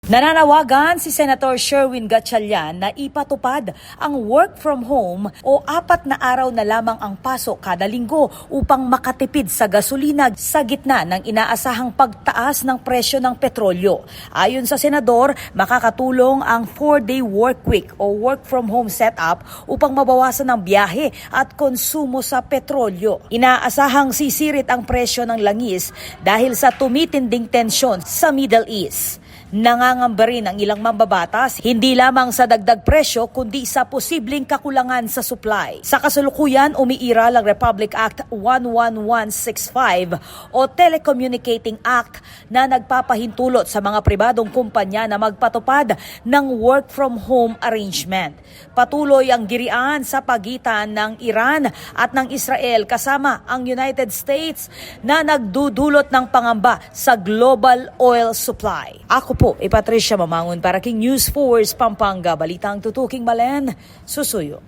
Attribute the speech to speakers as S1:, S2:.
S1: Nananawagan si Senator Sherwin Gatchalian na ipatupad ang work from home o 4 na araw na lamang ang pasok kada linggo upang makatipid sa gasolina sa gitna ng inaasahang pagtaas ng presyo ng petrolyo. Ayon sa senador, makakatulong ang 4-day work week o work from home setup upang mabawasan ang biyahe at konsumo sa petrolyo. Inaasahang sisirit ang presyo ng langis dahil sa tumitinding tensyon sa Middle East. Nangangamba rin ang ilang mambabatas, hindi lamang sa dagdag presyo kundi sa posibleng kakulangan sa supply. Sa kasalukuyan, umiiral ang Republic Act 11165 o Telecommunicating Act na nagpapahintulot sa mga pribadong kumpanya na magpatupad ng work from home arrangement. Patuloy ang girian sa pagitan ng Iran at ng Israel kasama ang United States na nagdudulot ng pangamba sa global oil supply. Ako po, Patricia Mamangon para King News Force Pampanga, balitang tutuking Balen, susuyo.